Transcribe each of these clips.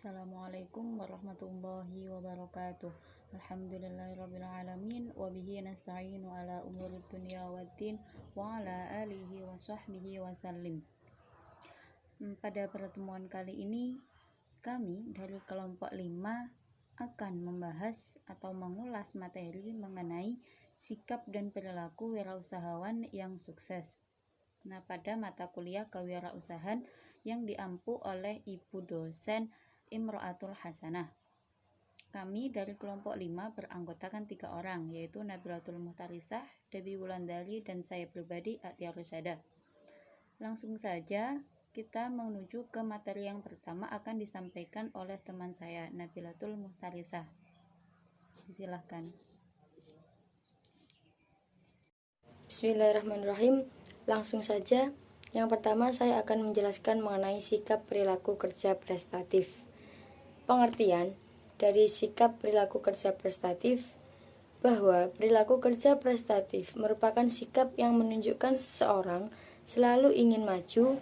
Assalamualaikum warahmatullahi wabarakatuh. Alhamdulillahirrabbilalamin. Wabihi nasta'inu ala umurid dunya waddin. Wa ala alihi wa sahbihi wa sallim. Pada pertemuan kali ini, kami dari kelompok 5 akan membahas atau mengulas materi mengenai sikap dan perilaku wirausahawan yang sukses. Nah, pada mata kuliah kewirausahaan yang diampu oleh Ibu dosen Imro'atul Hasanah. Kami dari kelompok 5 beranggotakan 3 orang, yaitu Nabilatul Muhtarisah, Debbie Wulandari, dan saya pribadi, Atia Rusyada. Langsung saja kita menuju ke materi yang pertama akan disampaikan oleh teman saya, Nabilatul Muhtarisah. Silakan. Bismillahirrahmanirrahim. Langsung saja, yang pertama saya akan menjelaskan mengenai sikap perilaku kerja prestatif. Pengertian dari sikap perilaku kerja prestatif bahwa perilaku kerja prestatif merupakan sikap yang menunjukkan seseorang selalu ingin maju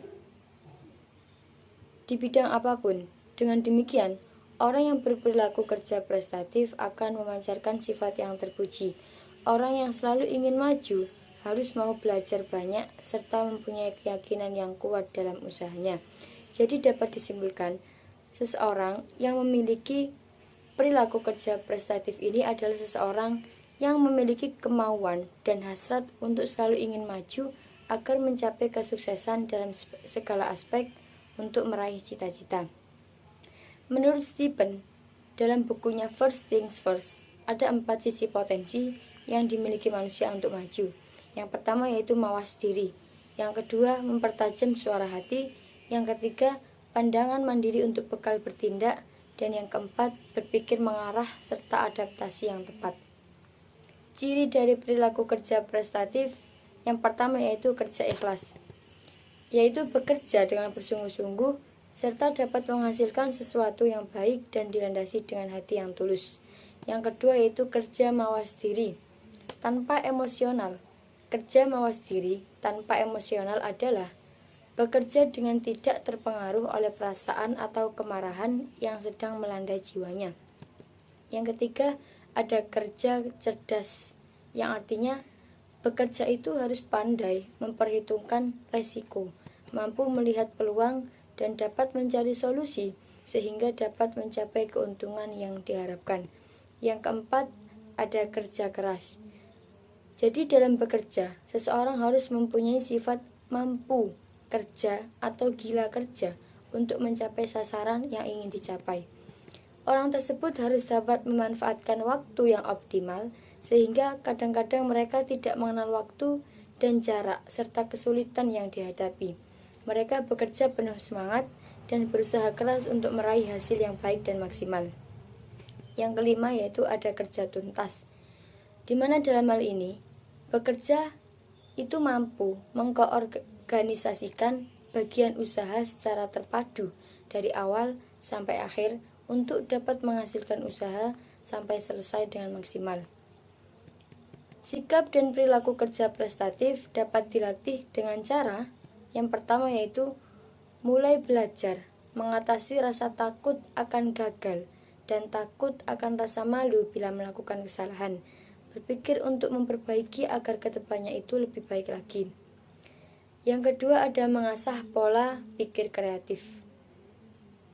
di bidang apapun. Dengan demikian, orang yang berperilaku kerja prestatif akan memancarkan sifat yang terpuji. Orang yang selalu ingin maju harus mau belajar banyak serta mempunyai keyakinan yang kuat dalam usahanya. Jadi dapat disimpulkan, seseorang yang memiliki perilaku kerja prestatif ini adalah seseorang yang memiliki kemauan dan hasrat untuk selalu ingin maju agar mencapai kesuksesan dalam segala aspek untuk meraih cita-cita. Menurut Stephen, dalam bukunya First Things First, ada 4 sisi potensi yang dimiliki manusia untuk maju. Yang pertama yaitu mawas diri, yang kedua mempertajam suara hati, yang ketiga pandangan mandiri untuk bekal bertindak, dan yang keempat berpikir mengarah serta adaptasi yang tepat. Ciri dari perilaku kerja prestatif yang pertama yaitu kerja ikhlas, yaitu bekerja dengan bersungguh-sungguh serta dapat menghasilkan sesuatu yang baik dan dilandasi dengan hati yang tulus. Yang kedua yaitu kerja mawas diri tanpa emosional. Kerja mawas diri tanpa emosional adalah bekerja dengan tidak terpengaruh oleh perasaan atau kemarahan yang sedang melanda jiwanya. Yang ketiga, ada kerja cerdas, yang artinya bekerja itu harus pandai memperhitungkan resiko, mampu melihat peluang, dan dapat mencari solusi sehingga dapat mencapai keuntungan yang diharapkan. Yang keempat, ada kerja keras. Jadi dalam bekerja, seseorang harus mempunyai sifat mampu kerja atau gila kerja untuk mencapai sasaran yang ingin dicapai. Orang tersebut harus dapat memanfaatkan waktu yang optimal sehingga kadang-kadang mereka tidak mengenal waktu dan jarak serta kesulitan yang dihadapi. Mereka bekerja penuh semangat dan berusaha keras untuk meraih hasil yang baik dan maksimal. Yang kelima yaitu ada kerja tuntas, di mana dalam hal ini bekerja itu mampu mengorganisasikan bagian usaha secara terpadu dari awal sampai akhir untuk dapat menghasilkan usaha sampai selesai dengan maksimal. Sikap dan perilaku kerja prestatif dapat dilatih dengan cara yang pertama yaitu mulai belajar mengatasi rasa takut akan gagal dan takut akan rasa malu bila melakukan kesalahan. Berpikir untuk memperbaiki agar kedepannya itu lebih baik lagi. Yang kedua ada mengasah pola pikir kreatif.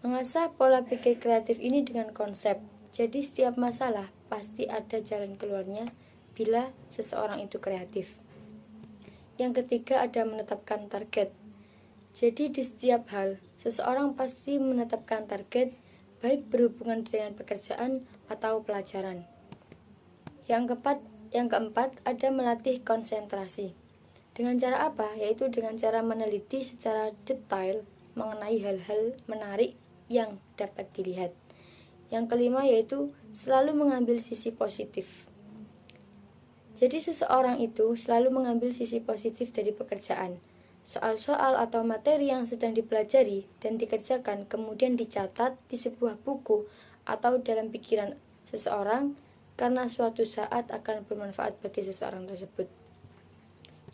Mengasah pola pikir kreatif ini dengan konsep, jadi setiap masalah pasti ada jalan keluarnya bila seseorang itu kreatif. Yang ketiga ada menetapkan target. Jadi di setiap hal, seseorang pasti menetapkan target, baik berhubungan dengan pekerjaan atau pelajaran. Yang keempat ada melatih konsentrasi. Dengan cara apa? Yaitu dengan cara meneliti secara detail mengenai hal-hal menarik yang dapat dilihat. Yang kelima yaitu selalu mengambil sisi positif. Jadi seseorang itu selalu mengambil sisi positif dari pekerjaan. Soal-soal atau materi yang sedang dipelajari dan dikerjakan kemudian dicatat di sebuah buku atau dalam pikiran seseorang karena suatu saat akan bermanfaat bagi seseorang tersebut.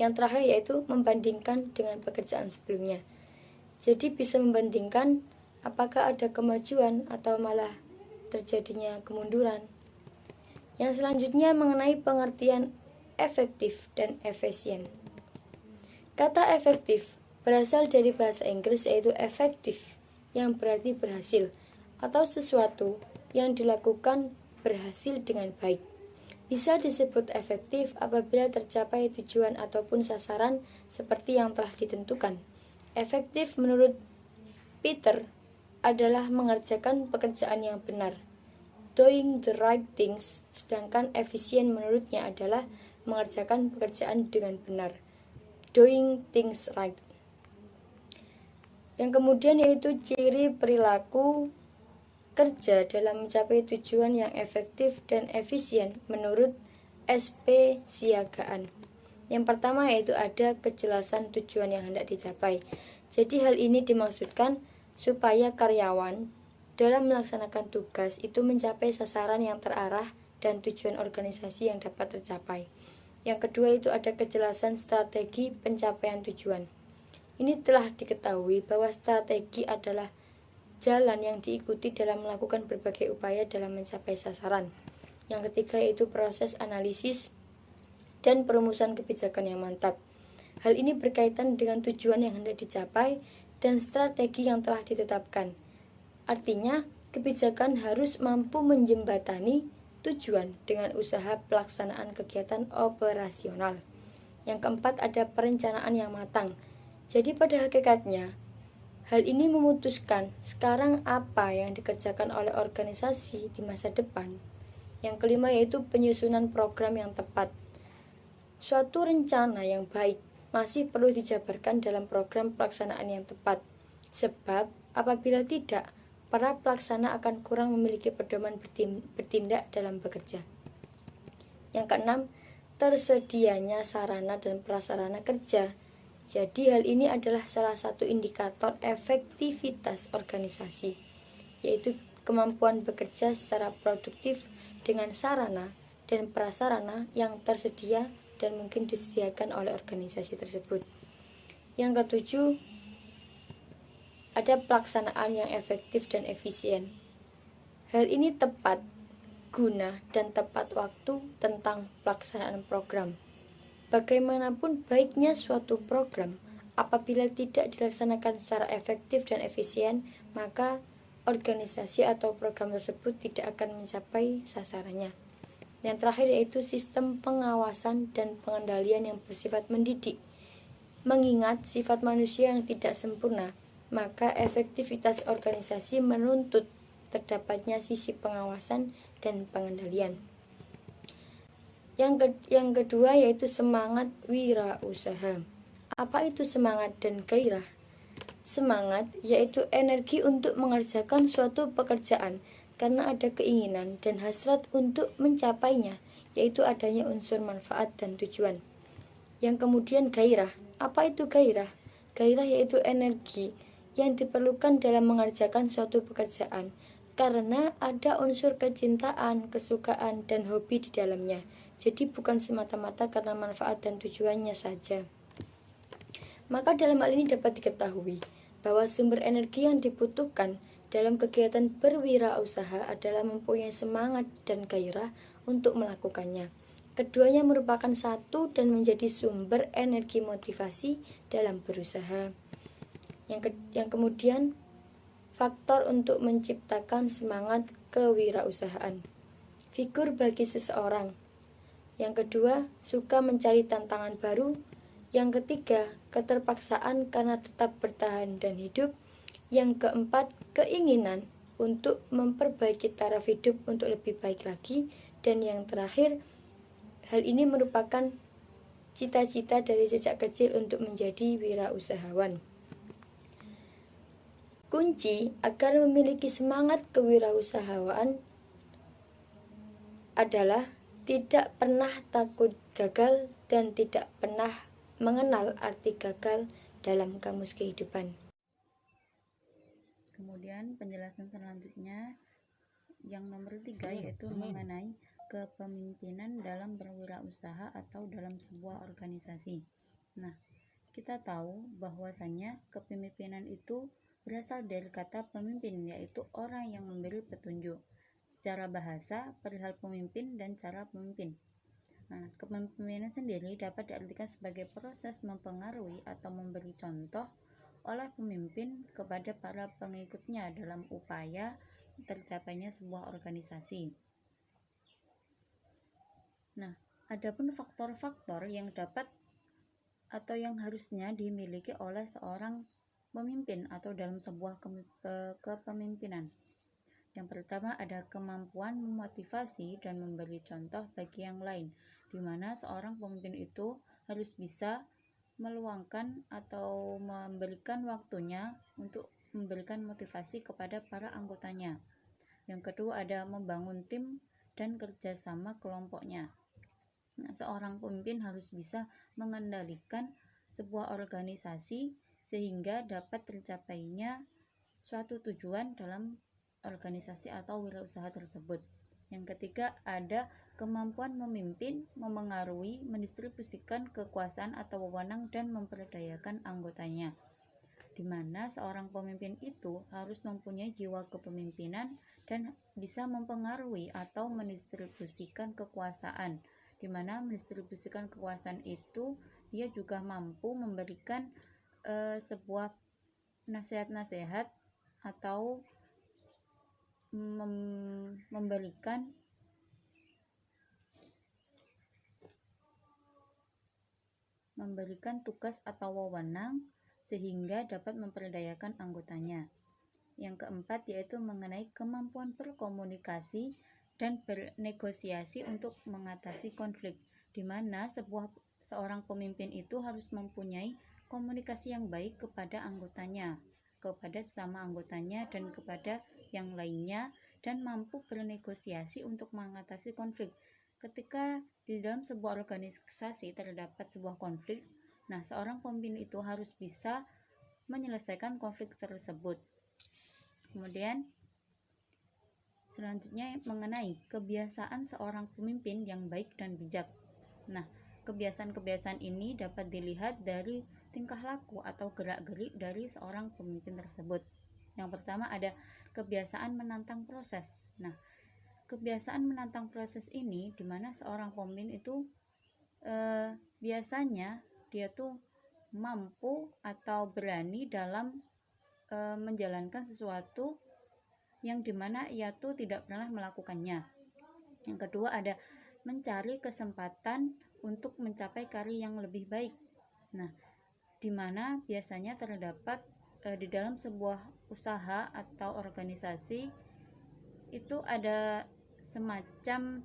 Yang terakhir yaitu membandingkan dengan pekerjaan sebelumnya. Jadi bisa membandingkan apakah ada kemajuan atau malah terjadinya kemunduran. Yang selanjutnya mengenai pengertian efektif dan efisien. Kata efektif berasal dari bahasa Inggris yaitu effective, yang berarti berhasil atau sesuatu yang dilakukan berhasil dengan baik. Bisa disebut efektif apabila tercapai tujuan ataupun sasaran seperti yang telah ditentukan. Efektif menurut Peter adalah mengerjakan pekerjaan yang benar, doing the right things, sedangkan efisien menurutnya adalah mengerjakan pekerjaan dengan benar, doing things right. Yang kemudian yaitu ciri perilaku kerja dalam mencapai tujuan yang efektif dan efisien menurut SP Siagaan. Yang pertama yaitu ada kejelasan tujuan yang hendak dicapai. Jadi hal ini dimaksudkan supaya karyawan dalam melaksanakan tugas itu mencapai sasaran yang terarah dan tujuan organisasi yang dapat tercapai. Yang kedua itu ada kejelasan strategi pencapaian tujuan. Ini telah diketahui bahwa strategi adalah jalan yang diikuti dalam melakukan berbagai upaya dalam mencapai sasaran. Yang ketiga yaitu proses analisis dan perumusan kebijakan yang mantap. Hal ini berkaitan dengan tujuan yang hendak dicapai dan strategi yang telah ditetapkan. Artinya, kebijakan harus mampu menjembatani tujuan dengan usaha pelaksanaan kegiatan operasional. Yang keempat ada perencanaan yang matang. Jadi pada hakikatnya, hal ini memutuskan sekarang apa yang dikerjakan oleh organisasi di masa depan. Yang kelima yaitu penyusunan program yang tepat. Suatu rencana yang baik masih perlu dijabarkan dalam program pelaksanaan yang tepat. Sebab apabila tidak, para pelaksana akan kurang memiliki pedoman bertindak dalam bekerja. Yang keenam, tersedianya sarana dan prasarana kerja. Jadi hal ini adalah salah satu indikator efektivitas organisasi, yaitu kemampuan bekerja secara produktif dengan sarana dan prasarana yang tersedia dan mungkin disediakan oleh organisasi tersebut. Yang ketujuh, ada pelaksanaan yang efektif dan efisien. Hal ini tepat guna dan tepat waktu tentang pelaksanaan program. Bagaimanapun baiknya suatu program, apabila tidak dilaksanakan secara efektif dan efisien, maka organisasi atau program tersebut tidak akan mencapai sasarannya. Yang terakhir yaitu sistem pengawasan dan pengendalian yang bersifat mendidik. Mengingat sifat manusia yang tidak sempurna, maka efektivitas organisasi menuntut terdapatnya sisi pengawasan dan pengendalian. Yang kedua yaitu semangat wirausaha. Apa itu semangat dan gairah? Semangat yaitu energi untuk mengerjakan suatu pekerjaan karena ada keinginan dan hasrat untuk mencapainya, yaitu adanya unsur manfaat dan tujuan. Yang kemudian gairah. Apa itu gairah? Gairah yaitu energi yang diperlukan dalam mengerjakan suatu pekerjaan karena ada unsur kecintaan, kesukaan, dan hobi di dalamnya. Jadi bukan semata-mata karena manfaat dan tujuannya saja. Maka dalam hal ini dapat diketahui bahwa sumber energi yang dibutuhkan dalam kegiatan berwirausaha adalah mempunyai semangat dan gairah untuk melakukannya. Keduanya merupakan satu dan menjadi sumber energi motivasi dalam berusaha. Yang kemudian, faktor untuk menciptakan semangat kewirausahaan. Figur bagi seseorang. Yang kedua, suka mencari tantangan baru. Yang ketiga, keterpaksaan karena tetap bertahan dan hidup. Yang keempat, keinginan untuk memperbaiki taraf hidup untuk lebih baik lagi. Dan yang terakhir, hal ini merupakan cita-cita dari sejak kecil untuk menjadi wirausahawan. Kunci agar memiliki semangat kewirausahaan adalah tidak pernah takut gagal dan tidak pernah mengenal arti gagal dalam kamus kehidupan. Kemudian penjelasan selanjutnya yang nomor 3 yaitu mengenai kepemimpinan dalam berwirausaha atau dalam sebuah organisasi. Nah, kita tahu bahwasanya kepemimpinan itu berasal dari kata pemimpin, yaitu orang yang memberi petunjuk. Secara bahasa, perihal pemimpin dan cara pemimpin. Nah, kepemimpinan sendiri dapat diartikan sebagai proses mempengaruhi atau memberi contoh oleh pemimpin kepada para pengikutnya dalam upaya tercapainya sebuah organisasi. Nah, adapun faktor-faktor yang dapat atau yang harusnya dimiliki oleh seorang pemimpin atau dalam sebuah kepemimpinan. Yang pertama ada kemampuan memotivasi dan memberi contoh bagi yang lain, di mana seorang pemimpin itu harus bisa meluangkan atau memberikan waktunya untuk memberikan motivasi kepada para anggotanya. Yang kedua ada membangun tim dan kerjasama kelompoknya. Nah, seorang pemimpin harus bisa mengendalikan sebuah organisasi sehingga dapat tercapainya suatu tujuan dalam organisasi atau wirausaha tersebut. Yang ketiga ada kemampuan memimpin, memengaruhi, mendistribusikan kekuasaan atau wewenang dan memperdayakan anggotanya, di mana seorang pemimpin itu harus mempunyai jiwa kepemimpinan dan bisa mempengaruhi atau mendistribusikan kekuasaan, di mana mendistribusikan kekuasaan itu dia juga mampu memberikan sebuah nasihat-nasihat atau memberikan tugas atau wewenang sehingga dapat memperdayakan anggotanya. Yang keempat yaitu mengenai kemampuan berkomunikasi dan bernegosiasi untuk mengatasi konflik, di mana seorang pemimpin itu harus mempunyai komunikasi yang baik kepada anggotanya, kepada sesama anggotanya dan kepada yang lainnya, dan mampu bernegosiasi untuk mengatasi konflik. Ketika di dalam sebuah organisasi terdapat sebuah konflik, nah seorang pemimpin itu harus bisa menyelesaikan konflik tersebut. Kemudian selanjutnya mengenai kebiasaan seorang pemimpin yang baik dan bijak. Nah, kebiasaan-kebiasaan ini dapat dilihat dari tingkah laku atau gerak-gerik dari seorang pemimpin tersebut. Yang pertama ada kebiasaan menantang proses. Nah, kebiasaan menantang proses ini di mana seorang pemimpin itu biasanya dia tuh mampu atau berani dalam menjalankan sesuatu yang dimana ia tuh tidak pernah melakukannya. Yang kedua ada mencari kesempatan untuk mencapai karir yang lebih baik. Nah, dimana biasanya terdapat di dalam sebuah usaha atau organisasi itu ada semacam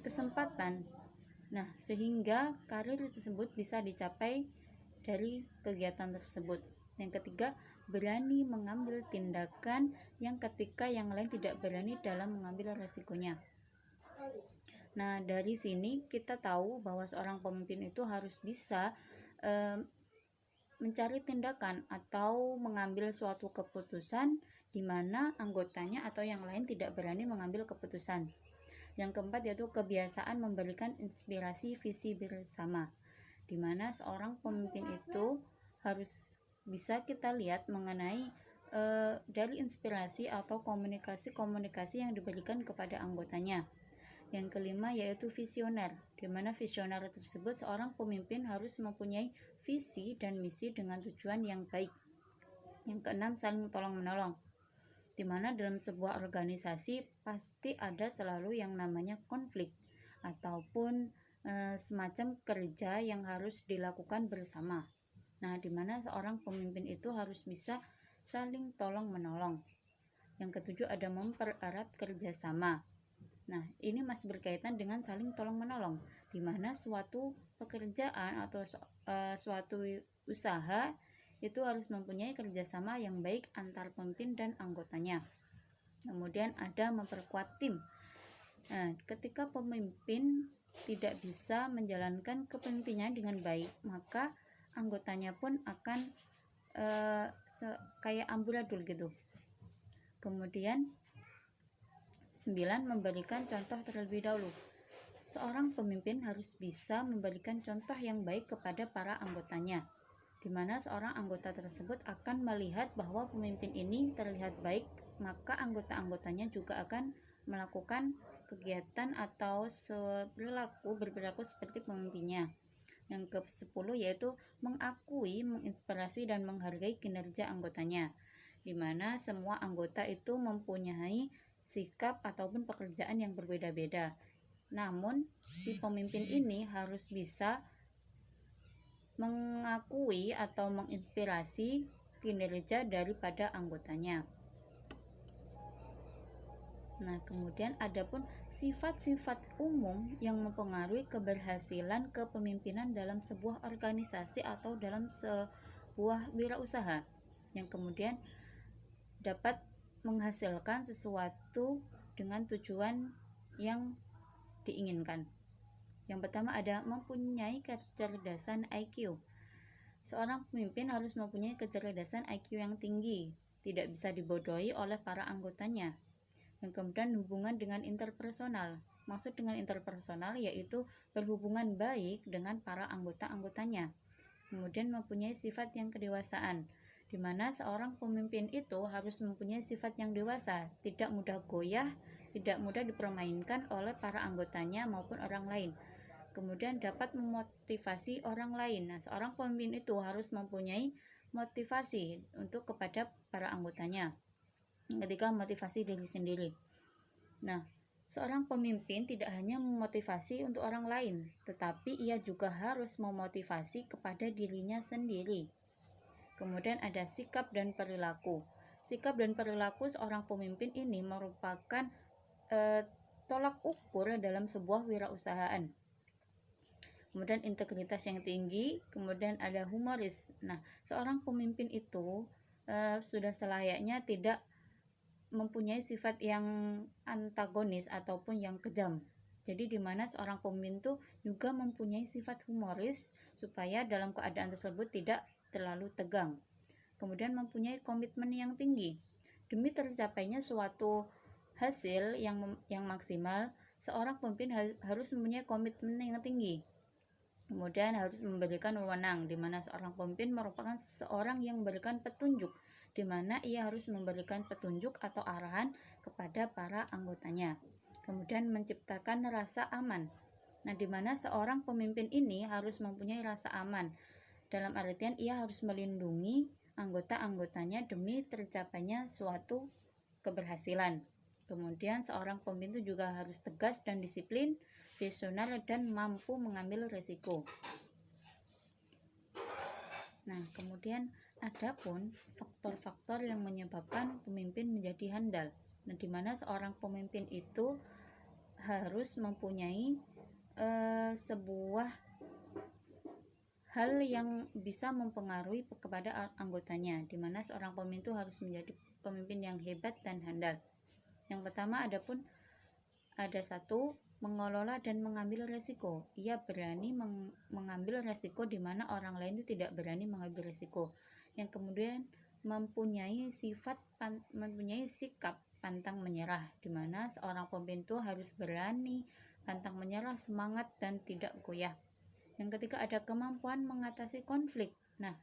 kesempatan. Nah, sehingga karir tersebut bisa dicapai dari kegiatan tersebut. Yang ketiga, berani mengambil tindakan yang ketika yang lain tidak berani dalam mengambil resikonya. Nah, dari sini kita tahu bahwa seorang pemimpin itu harus bisa mencari tindakan atau mengambil suatu keputusan di mana anggotanya atau yang lain tidak berani mengambil keputusan. Yang keempat yaitu kebiasaan memberikan inspirasi visi bersama, di mana seorang pemimpin itu harus bisa kita lihat mengenai dari inspirasi atau komunikasi yang diberikan kepada anggotanya. Yang kelima yaitu visioner, di mana visioner tersebut seorang pemimpin harus mempunyai visi dan misi dengan tujuan yang baik. Yang keenam saling tolong-menolong, di mana dalam sebuah organisasi pasti ada selalu yang namanya konflik ataupun semacam kerja yang harus dilakukan bersama. Nah, di mana seorang pemimpin itu harus bisa saling tolong-menolong. Yang ketujuh ada mempererat kerjasama. Nah, ini masih berkaitan dengan saling tolong-menolong, di mana suatu pekerjaan atau suatu usaha itu harus mempunyai kerjasama yang baik antar pemimpin dan anggotanya. Kemudian ada memperkuat tim. Nah, ketika pemimpin tidak bisa menjalankan kepemimpinannya dengan baik, maka anggotanya pun akan kayak amburadul gitu. Kemudian 9. Memberikan contoh terlebih dahulu. Seorang pemimpin harus bisa memberikan contoh yang baik kepada para anggotanya. di mana seorang anggota tersebut akan melihat bahwa pemimpin ini terlihat baik, maka anggota-anggotanya juga akan melakukan kegiatan atau berperilaku seperti pemimpinnya. Yang ke-10 yaitu mengakui, menginspirasi, dan menghargai kinerja anggotanya, di mana semua anggota itu mempunyai sikap ataupun pekerjaan yang berbeda-beda. Namun, si pemimpin ini harus bisa mengakui atau menginspirasi kinerja daripada anggotanya. Nah, kemudian adapun sifat-sifat umum yang mempengaruhi keberhasilan kepemimpinan dalam sebuah organisasi atau dalam sebuah wirausaha yang kemudian dapat menghasilkan sesuatu dengan tujuan yang diinginkan. Yang pertama ada mempunyai kecerdasan IQ. Seorang pemimpin harus mempunyai kecerdasan IQ yang tinggi, tidak bisa dibodohi oleh para anggotanya. Yang kemudian hubungan dengan interpersonal. Maksud dengan interpersonal yaitu berhubungan baik dengan para anggota-anggotanya. Kemudian mempunyai sifat yang kedewasaan, di mana seorang pemimpin itu harus mempunyai sifat yang dewasa, tidak mudah goyah, tidak mudah dipermainkan oleh para anggotanya maupun orang lain. Kemudian dapat memotivasi orang lain. Nah, seorang pemimpin itu harus mempunyai motivasi untuk kepada para anggotanya. Ketika motivasi diri sendiri. Nah, seorang pemimpin tidak hanya memotivasi untuk orang lain, tetapi ia juga harus memotivasi kepada dirinya sendiri. Kemudian ada sikap dan perilaku. Sikap dan perilaku seorang pemimpin ini merupakan tolak ukur dalam sebuah wirausahaan. Kemudian integritas yang tinggi, kemudian ada humoris. Nah, seorang pemimpin itu sudah selayaknya tidak mempunyai sifat yang antagonis ataupun yang kejam. Jadi di mana seorang pemimpin itu juga mempunyai sifat humoris supaya dalam keadaan tersebut tidak terlalu tegang. Kemudian mempunyai komitmen yang tinggi. Demi tercapainya suatu hasil yang maksimal, seorang pemimpin harus mempunyai komitmen yang tinggi. Kemudian harus memberikan wewenang, di mana seorang pemimpin merupakan seorang yang memberikan petunjuk, di mana ia harus memberikan petunjuk atau arahan kepada para anggotanya. Kemudian menciptakan rasa aman. Nah, di mana seorang pemimpin ini harus mempunyai rasa aman. Dalam artian ia harus melindungi anggota-anggotanya demi tercapainya suatu keberhasilan. Kemudian seorang pemimpin itu juga harus tegas dan disiplin, visioner, dan mampu mengambil risiko. Nah, kemudian adapun faktor-faktor yang menyebabkan pemimpin menjadi handal. Nah, di mana seorang pemimpin itu harus mempunyai sebuah hal yang bisa mempengaruhi kepada anggotanya, di mana seorang pemimpin itu harus menjadi pemimpin yang hebat dan handal. Yang pertama adapun ada satu, mengelola dan mengambil resiko. Ia berani mengambil resiko di mana orang lain itu tidak berani mengambil resiko. Yang kemudian mempunyai sikap pantang menyerah, di mana seorang pemimpin itu harus berani pantang menyerah, semangat, dan tidak goyah. Yang ketiga ada kemampuan mengatasi konflik. Nah,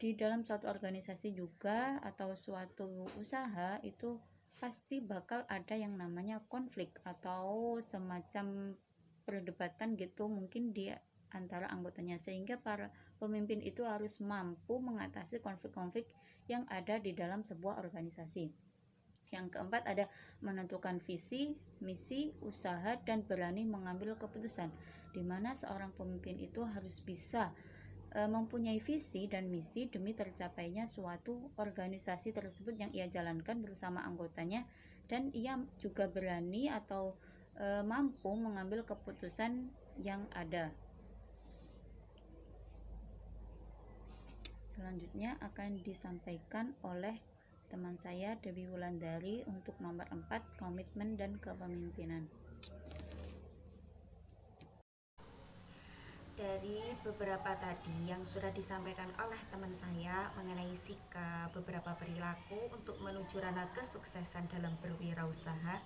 di dalam suatu organisasi juga atau suatu usaha itu pasti bakal ada yang namanya konflik atau semacam perdebatan gitu mungkin di antara anggotanya, sehingga para pemimpin itu harus mampu mengatasi konflik-konflik yang ada di dalam sebuah organisasi. Yang keempat ada menentukan visi, misi, usaha, dan berani mengambil keputusan, di mana seorang pemimpin itu harus bisa mempunyai visi dan misi demi tercapainya suatu organisasi tersebut yang ia jalankan bersama anggotanya, dan ia juga berani atau mampu mengambil keputusan yang ada. Selanjutnya akan disampaikan oleh teman saya Dewi Wulandari untuk nomor 4, komitmen dan kepemimpinan. Dari beberapa tadi yang sudah disampaikan oleh teman saya mengenai sikap, beberapa perilaku untuk menuju ranah kesuksesan dalam berwirausaha.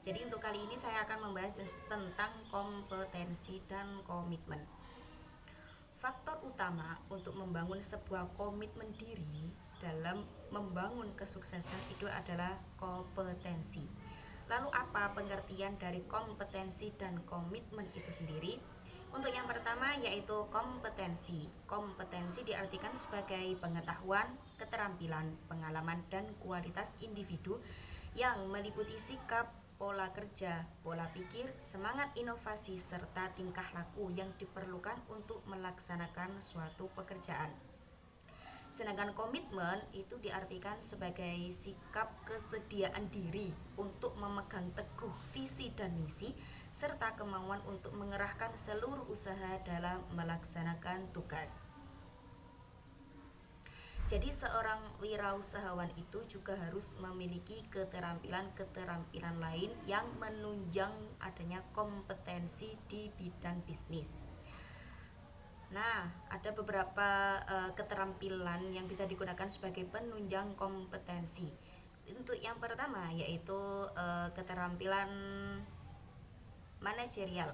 Jadi untuk kali ini saya akan membahas tentang kompetensi dan komitmen. Faktor utama untuk membangun sebuah komitmen diri dalam membangun kesuksesan itu adalah kompetensi. Lalu apa pengertian dari kompetensi dan komitmen itu sendiri? Untuk yang pertama yaitu kompetensi. Kompetensi diartikan sebagai pengetahuan, keterampilan, pengalaman, dan kualitas individu yang meliputi sikap, pola kerja, pola pikir, semangat inovasi, serta tingkah laku yang diperlukan untuk melaksanakan suatu pekerjaan. Sedangkan komitmen itu diartikan sebagai sikap kesediaan diri untuk memegang teguh visi dan misi, serta kemauan untuk mengerahkan seluruh usaha dalam melaksanakan tugas. Jadi seorang wirausahawan itu juga harus memiliki keterampilan-keterampilan lain yang menunjang adanya kompetensi di bidang bisnis. Nah, ada beberapa keterampilan yang bisa digunakan sebagai penunjang kompetensi. Untuk yang pertama yaitu keterampilan manajerial,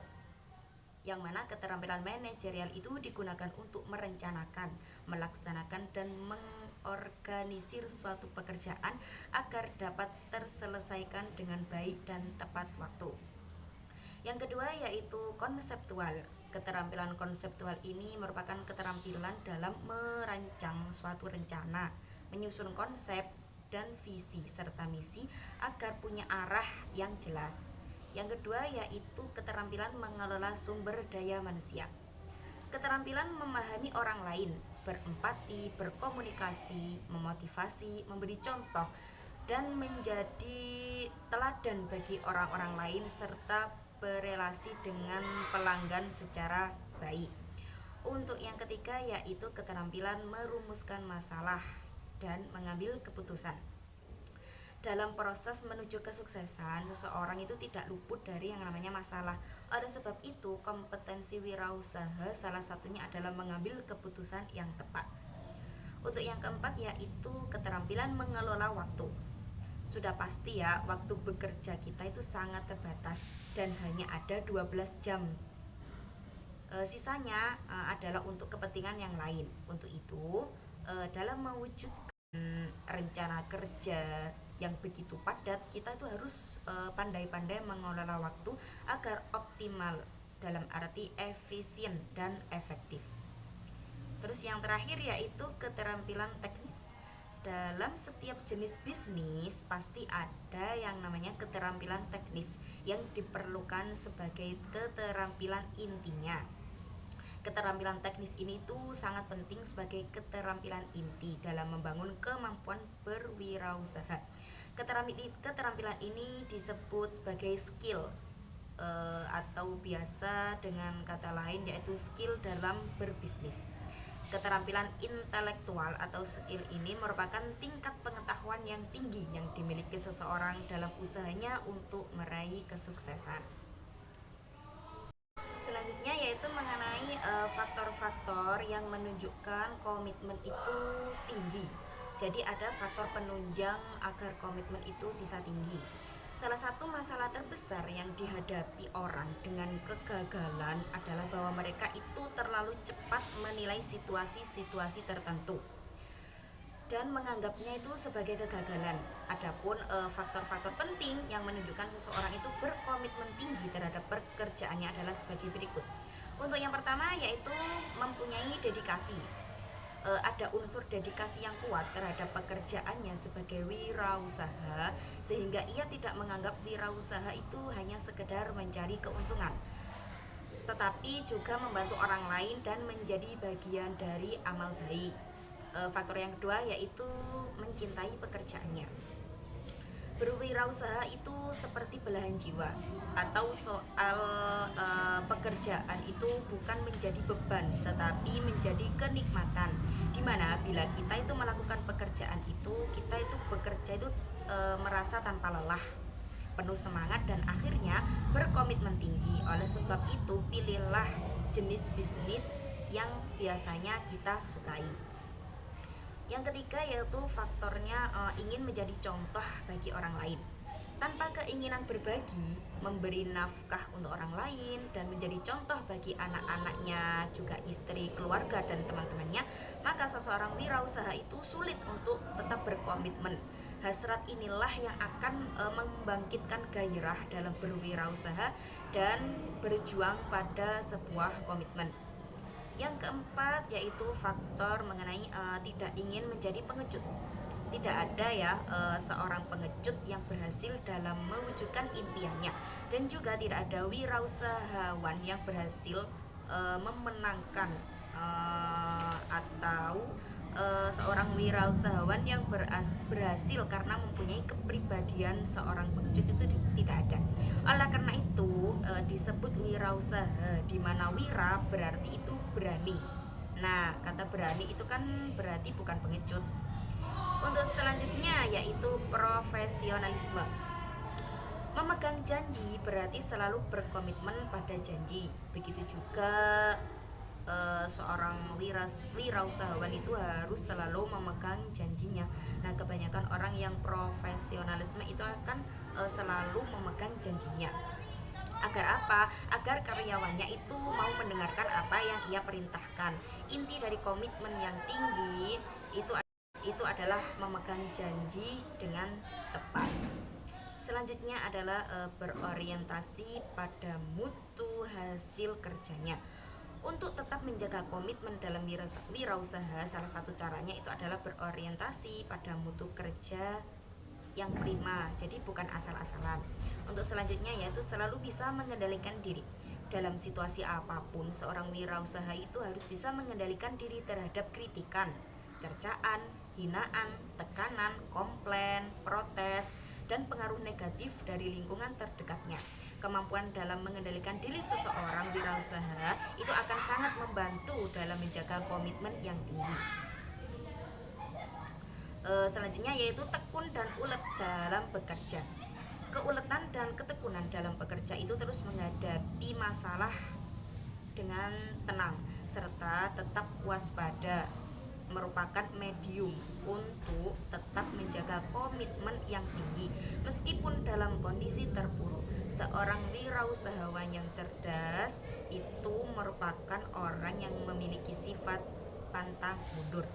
yang mana keterampilan manajerial itu digunakan untuk merencanakan, melaksanakan, dan mengorganisir suatu pekerjaan agar dapat terselesaikan dengan baik dan tepat waktu. Yang kedua yaitu konseptual. Keterampilan konseptual ini merupakan keterampilan dalam merancang suatu rencana, menyusun konsep dan visi serta misi agar punya arah yang jelas. Yang kedua yaitu keterampilan mengelola sumber daya manusia. Keterampilan memahami orang lain, berempati, berkomunikasi, memotivasi, memberi contoh, dan menjadi teladan bagi orang-orang lain serta berelasi dengan pelanggan secara baik. Untuk yang ketiga yaitu keterampilan merumuskan masalah dan mengambil keputusan. Dalam proses menuju kesuksesan, seseorang itu tidak luput dari yang namanya masalah. Oleh sebab itu, kompetensi wirausaha salah satunya adalah mengambil keputusan yang tepat. Untuk yang keempat yaitu keterampilan mengelola waktu. Sudah pasti ya, waktu bekerja kita itu sangat terbatas dan hanya ada 12 jam. Sisanya adalah untuk kepentingan yang lain. Untuk itu, dalam mewujudkan rencana kerja yang begitu padat, kita itu harus pandai-pandai mengelola waktu agar optimal, dalam arti efisien dan efektif. Terus yang terakhir yaitu keterampilan teknis. Dalam setiap jenis bisnis pasti ada yang namanya keterampilan teknis yang diperlukan sebagai keterampilan intinya. Keterampilan teknis ini tuh sangat penting sebagai keterampilan inti dalam membangun kemampuan berwirausaha. Keterampilan ini disebut sebagai skill atau biasa dengan kata lain yaitu skill dalam berbisnis. Keterampilan intelektual atau skill ini merupakan tingkat pengetahuan yang tinggi yang dimiliki seseorang dalam usahanya untuk meraih kesuksesan. Selanjutnya yaitu mengenai faktor-faktor yang menunjukkan komitmen itu tinggi. Jadi ada faktor penunjang agar komitmen itu bisa tinggi. Salah satu masalah terbesar yang dihadapi orang dengan kegagalan adalah bahwa mereka itu terlalu cepat menilai situasi-situasi tertentu dan menganggapnya itu sebagai kegagalan. Adapun faktor-faktor penting yang menunjukkan seseorang itu berkomitmen tinggi terhadap pekerjaannya adalah sebagai berikut. Untuk yang pertama yaitu mempunyai dedikasi. Ada unsur dedikasi yang kuat terhadap pekerjaannya sebagai wirausaha, sehingga ia tidak menganggap wirausaha itu hanya sekedar mencari keuntungan, tetapi juga membantu orang lain dan menjadi bagian dari amal baik. Faktor yang kedua yaitu mencintai pekerjaannya. Berwirausaha itu seperti belahan jiwa, atau soal pekerjaan itu bukan menjadi beban tetapi menjadi kenikmatan, dimana bila kita itu melakukan pekerjaan itu, kita itu bekerja itu merasa tanpa lelah, penuh semangat dan akhirnya berkomitmen tinggi. Oleh sebab itu pilihlah jenis bisnis yang biasanya kita sukai. Yang ketiga yaitu faktornya ingin menjadi contoh bagi orang lain. Tanpa keinginan berbagi, memberi nafkah untuk orang lain, dan menjadi contoh bagi anak-anaknya, juga istri, keluarga, dan teman-temannya, maka seseorang wirausaha itu sulit untuk tetap berkomitmen. Hasrat inilah yang akan membangkitkan gairah dalam berwirausaha dan berjuang pada sebuah komitmen. Yang keempat yaitu faktor mengenai tidak ingin menjadi pengecut. Tidak ada ya seorang pengecut yang berhasil dalam mewujudkan impiannya, dan juga tidak ada wirausahawan yang berhasil memenangkan atau seorang wirausahawan yang berhasil karena mempunyai kepribadian seorang pengecut itu tidak ada. Oleh karena itu disebut wirausaha, di mana wira berarti itu berani. Nah, kata berani itu kan berarti bukan pengecut. Untuk selanjutnya yaitu profesionalisme. Memegang janji berarti selalu berkomitmen pada janji. Begitu juga seorang wirausahawan itu harus selalu memegang janjinya. Nah, kebanyakan orang yang profesionalisme itu akan selalu memegang janjinya. Agar apa? Agar karyawannya itu mau mendengarkan apa yang ia perintahkan. Inti dari komitmen yang tinggi itu adalah memegang janji dengan tepat. Selanjutnya adalah berorientasi pada mutu hasil kerjanya. Untuk tetap menjaga komitmen dalam wirausaha, salah satu caranya itu adalah berorientasi pada mutu kerja yang prima, jadi bukan asal-asalan. Untuk selanjutnya yaitu selalu bisa mengendalikan diri. Dalam situasi apapun, seorang wirausaha itu harus bisa mengendalikan diri terhadap kritikan, cercaan, hinaan, tekanan, komplain, protes, dan pengaruh negatif dari lingkungan terdekatnya. Kemampuan dalam mengendalikan diri seseorang wirausaha itu akan sangat membantu dalam menjaga komitmen yang tinggi. Selanjutnya yaitu tekun dan ulet dalam bekerja. Keuletan dan ketekunan dalam bekerja itu terus menghadapi masalah dengan tenang serta tetap waspada merupakan medium untuk tetap menjaga komitmen yang tinggi meskipun dalam kondisi terpuruk. Seorang wirausahawan yang cerdas itu merupakan orang yang memiliki sifat pantang mundur.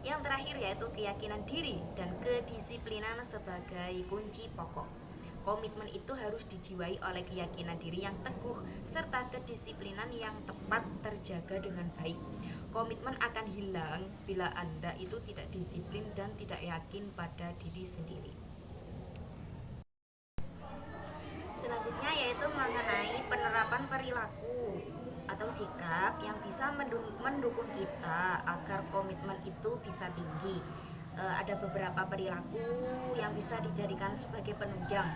Yang terakhir yaitu keyakinan diri dan kedisiplinan sebagai kunci pokok. Komitmen itu harus dijiwai oleh keyakinan diri yang teguh serta kedisiplinan yang tepat terjaga dengan baik. Komitmen akan hilang bila Anda itu tidak disiplin dan tidak yakin pada diri sendiri. Selanjutnya yaitu mengenai penerapan perilaku atau sikap yang bisa mendukung kita agar komitmen itu bisa tinggi. Ada beberapa perilaku yang bisa dijadikan sebagai penunjang.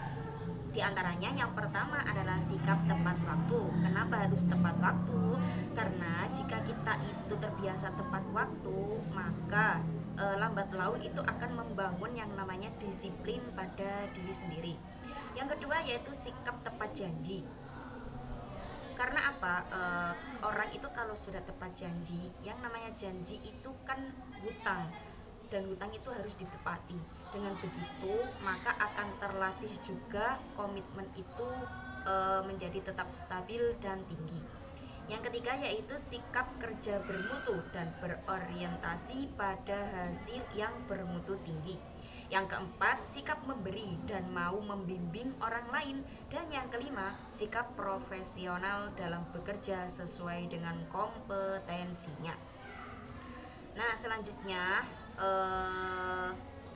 Di antaranya yang pertama adalah sikap tepat waktu. Kenapa harus tepat waktu? Karena jika kita itu terbiasa tepat waktu, maka lambat laun itu akan membangun yang namanya disiplin pada diri sendiri. Yang kedua yaitu sikap tepat janji. Karena apa? Orang itu kalau sudah tepat janji, yang namanya janji itu kan hutang, dan hutang itu harus ditepati. Dengan begitu maka akan terlatih juga komitmen itu menjadi tetap stabil dan tinggi. Yang ketiga yaitu sikap kerja bermutu dan berorientasi pada hasil yang bermutu tinggi. Yang keempat, sikap memberi dan mau membimbing orang lain. Dan yang kelima, sikap profesional dalam bekerja sesuai dengan kompetensinya. Nah, selanjutnya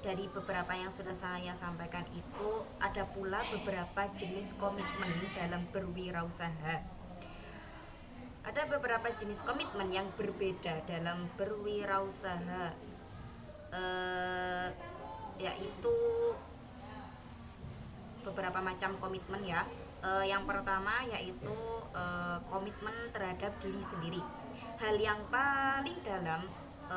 dari beberapa yang sudah saya sampaikan itu ada pula beberapa jenis komitmen dalam berwirausaha. Ada beberapa jenis komitmen yang berbeda dalam berwirausaha, yaitu beberapa macam komitmen ya. Yang pertama yaitu komitmen terhadap diri sendiri. Hal yang paling dalam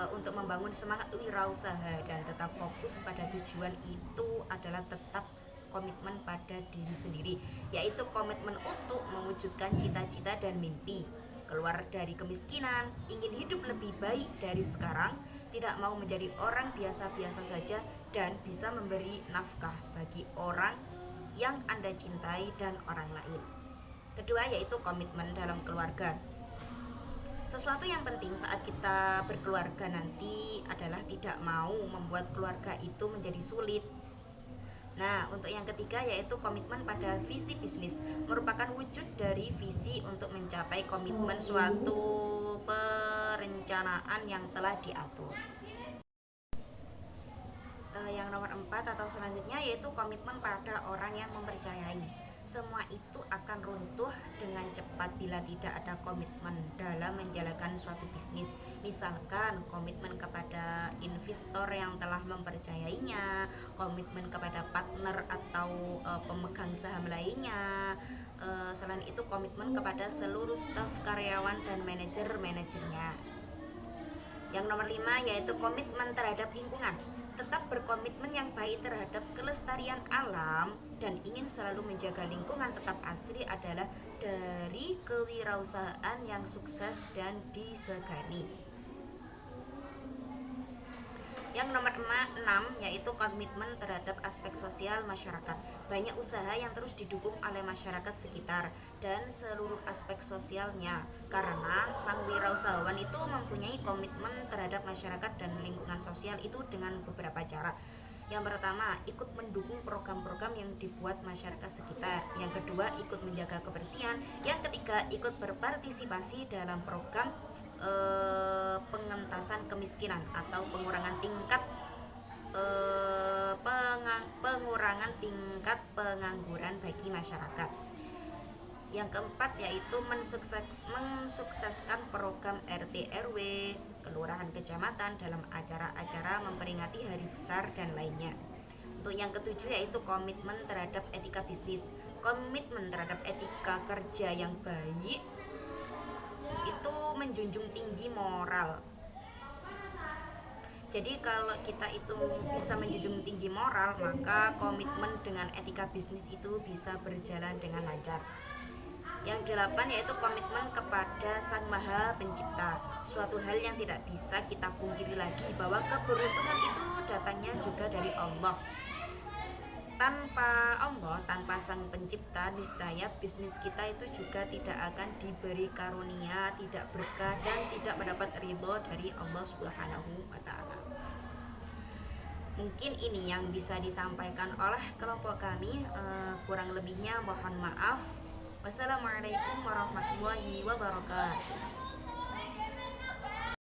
untuk membangun semangat wirausaha dan tetap fokus pada tujuan itu adalah tetap komitmen pada diri sendiri, yaitu komitmen untuk mewujudkan cita-cita dan mimpi, keluar dari kemiskinan, ingin hidup lebih baik dari sekarang, tidak mau menjadi orang biasa-biasa saja, dan bisa memberi nafkah bagi orang yang Anda cintai dan orang lain. Kedua yaitu komitmen dalam keluarga. Sesuatu yang penting saat kita berkeluarga nanti adalah tidak mau membuat keluarga itu menjadi sulit. Nah, untuk yang ketiga yaitu komitmen pada visi bisnis, merupakan wujud dari visi untuk mencapai komitmen suatu perencanaan yang telah diatur. Yang nomor 4 atau selanjutnya yaitu komitmen pada orang yang mempercayai. Semua itu akan runtuh dengan cepat bila tidak ada komitmen dalam menjalankan suatu bisnis. Misalkan komitmen kepada investor yang telah mempercayainya, komitmen kepada partner atau pemegang saham lainnya. Selain itu komitmen kepada seluruh staf, karyawan, dan manajer-manajernya. Yang nomor 5 yaitu komitmen terhadap lingkungan. Tetap berkomitmen yang baik terhadap kelestarian alam dan ingin selalu menjaga lingkungan tetap asri adalah dari kewirausahaan yang sukses dan disegani. Yang nomor 6 yaitu komitmen terhadap aspek sosial masyarakat. Banyak usaha yang terus didukung oleh masyarakat sekitar dan seluruh aspek sosialnya, karena sang wirausahawan itu mempunyai komitmen terhadap masyarakat dan lingkungan sosial itu dengan beberapa cara. Yang pertama, ikut mendukung program-program yang dibuat masyarakat sekitar. Yang kedua, ikut menjaga kebersihan. Yang ketiga, ikut berpartisipasi dalam program pengentasan kemiskinan atau pengurangan tingkat pengangguran bagi masyarakat. Yang keempat yaitu mensukseskan program RT RW, kelurahan, kecamatan dalam acara-acara memperingati hari besar dan lainnya. Untuk yang ketujuh yaitu komitmen terhadap etika bisnis. Komitmen terhadap etika kerja yang baik itu menjunjung tinggi moral. Jadi kalau kita itu bisa menjunjung tinggi moral, maka komitmen dengan etika bisnis itu bisa berjalan dengan lancar. Yang 8 yaitu komitmen kepada Sang Maha Pencipta. Suatu hal yang tidak bisa kita pungkiri lagi bahwa keberuntungan itu datangnya juga dari Allah. Tanpa Allah, tanpa Sang Pencipta, niscaya bisnis kita itu juga tidak akan diberi karunia, tidak berkah, dan tidak mendapat ridho dari Allah Subhanahu wa Ta'ala. Mungkin ini yang bisa disampaikan oleh kelompok kami. Kurang lebihnya mohon maaf. Wassalamualaikum warahmatullahi wabarakatuh.